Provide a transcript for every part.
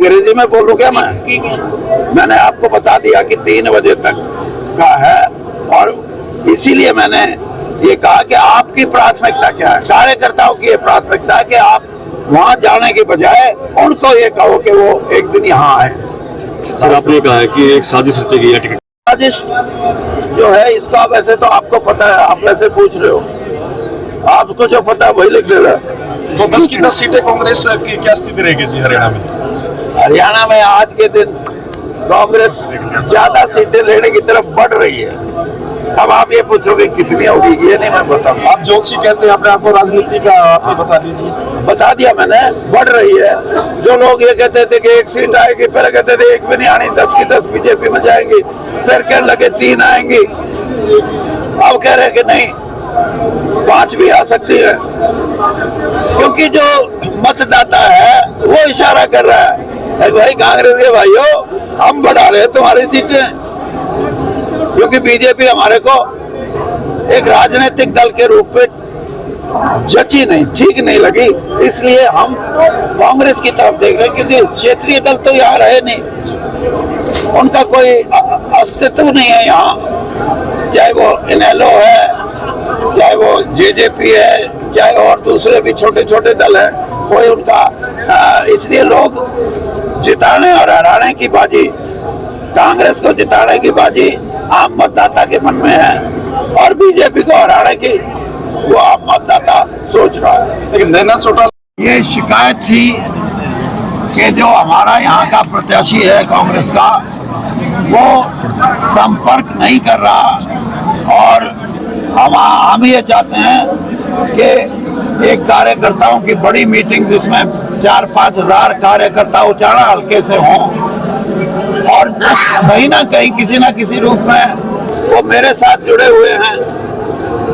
अंग्रेजी में बोलूं क्या मैं? मैंने आपको बता दिया कि 3 बजे तक का है, और इसीलिए मैंने ये कहा कि आपकी प्राथमिकता क्या है। कार्यकर्ताओं की ये प्राथमिकता है कि आप वहां जाने के बजाय उनको ये कहो कि वो एक दिन यहाँ आए। सर, आपने कहा है कि एक साजिश रची गई है टिकट। साजिश जो है इसका वैसे तो आपको पता है, आप वैसे पूछ रहे हो, आपको जो पता है वही लिख लेना। तो 10 की 10 सीटें कांग्रेस की क्या स्थिति रहेगी जी हरियाणा में? हरियाणा में आज के दिन कांग्रेस ज्यादा सीटें लेने की तरफ बढ़ रही है। अब आप ये पूछोगे कितनी होगी, ये नहीं मैं बताऊंगा। आप ज्योतिषी कहते हैं अपने आपको, राजनीति का आप ही बता दीजिए। बता दिया मैंने, बढ़ रही है। जो लोग ये कहते थे कि 1 सीट आएगी, फिर कहते थे 1 भी नहीं आनी, 10 की 10 बीजेपी में जाएंगी, फिर कहने लगे 3 आएंगी, अब कह रहे कि नहीं 5 भी आ सकती है। क्योंकि जो मतदाता है वो इशारा कर रहा है भाई कांग्रेस के भाइयों हम बढ़ा रहे हैं तुम्हारी सीटें, क्योंकि बीजेपी हमारे को एक राजनीतिक दल के रूप में जची नहीं, ठीक नहीं लगी, इसलिए हम कांग्रेस की तरफ देख रहे हैं। क्योंकि क्षेत्रीय दल तो यहाँ रहे नहीं, उनका कोई अस्तित्व नहीं है यहाँ, चाहे वो इनेलो है, चाहे वो जेजेपी है, चाहे और दूसरे भी छोटे छोटे दल हैं, कोई उनका इसलिए लोग जिताने और हराने की बाजी, कांग्रेस को जिताने की बाजी आम मतदाता के मन में है, और बीजेपी को हराने की वो आम मतदाता सोच रहा है। लेकिन नैना चौटाला ये शिकायत थी कि जो हमारा यहाँ का प्रत्याशी है कांग्रेस का, वो संपर्क नहीं कर रहा, और हम ये चाहते हैं कि एक कार्यकर्ताओं की बड़ी मीटिंग जिसमें 4-5 हजार कार्यकर्ता उचाड़ा हल्के से हों, और कहीं ना कहीं किसी ना किसी रूप में वो मेरे साथ जुड़े हुए हैं,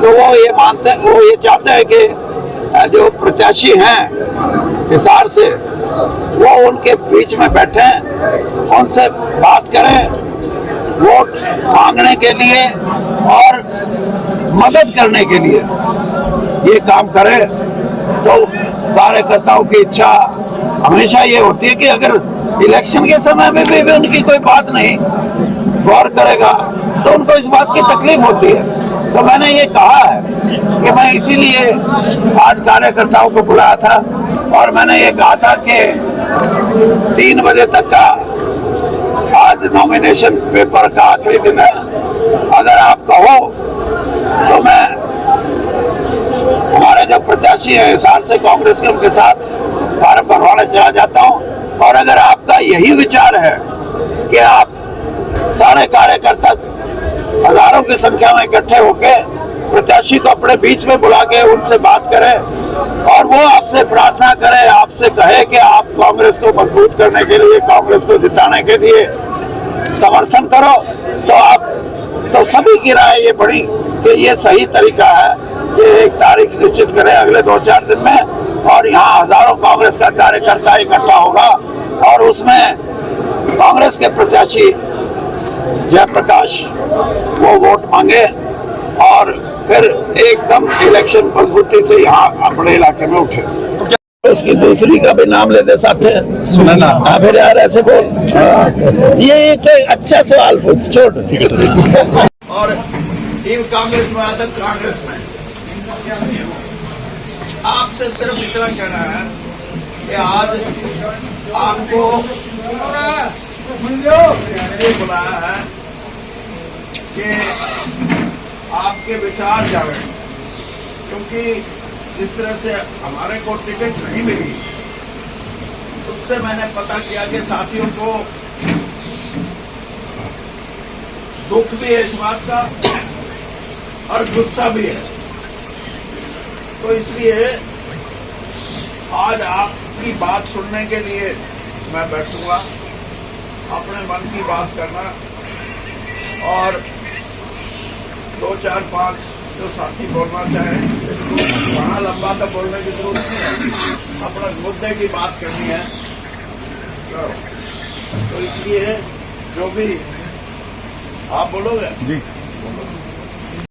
तो वो ये चाहते हैं कि जो प्रत्याशी हैं हिसार से, वो उनके बीच में बैठे, उनसे बात करें, वोट मांगने के लिए और मदद करने के लिए ये काम करें। तो कार्यकर्ताओं की इच्छा हमेशा ये होती है कि अगर इलेक्शन के समय में भी उनकी कोई बात नहीं गौर करेगा तो उनको इस बात की तकलीफ होती है। तो मैंने ये कहा है कि मैं इसीलिए आज कार्यकर्ताओं को बुलाया था, और मैंने ये कहा था कि 3 बजे तक का आज नॉमिनेशन पेपर का आखिरी दिन है। अगर आप कहो तो मैं हमारे जो प्रत्याशी है हिसार से कांग्रेस के, उनके साथ फॉर्म भरवाने चला जाता हूं। और अगर आपका यही विचार है कि आप सारे कार्यकर्ता हजारों की संख्या में इकट्ठे होके प्रत्याशी को अपने बीच में बुला के उनसे बात करें, और वो आपसे प्रार्थना करे, आपसे कहे कि आप कांग्रेस को मजबूत करने के लिए, कांग्रेस को जिताने के लिए समर्थन करो, तो सभी की राय ये बढ़ी कि ये सही तरीका है कि एक तारीख निश्चित करें अगले 2-4 दिन में, और यहाँ हजारों कांग्रेस का कार्यकर्ता इकट्ठा होगा, और उसमें कांग्रेस के प्रत्याशी जयप्रकाश वो वोट मांगे, और फिर एकदम इलेक्शन मजबूती से यहाँ अपने इलाके में उठे। उसकी दूसरी का भी नाम लेते साथ सुना ना। हाँ, फिर यार ऐसे बोल, ये एक अच्छा सवाल पूछ, छोड़। ठीक है सर। और टीम कांग्रेस में आता, कांग्रेस में आपसे सिर्फ इतना कहना है कि आज आपको बुलाया है कि आपके विचार जाने, क्योंकि जिस तरह से हमारे को टिकट नहीं मिली, उससे मैंने पता किया कि साथियों को दुख भी है इस बात का, और गुस्सा भी है। तो इसलिए आज आपकी बात सुनने के लिए मैं बैठूंगा, अपने मन की बात करना, और 2-4-5 जो साथी बोलना चाहे, वहाँ लंबा तो बोलने की जरूरत नहीं है, अपने मुद्दे की बात करनी है। तो इसलिए जो भी आप बोलोगे जी।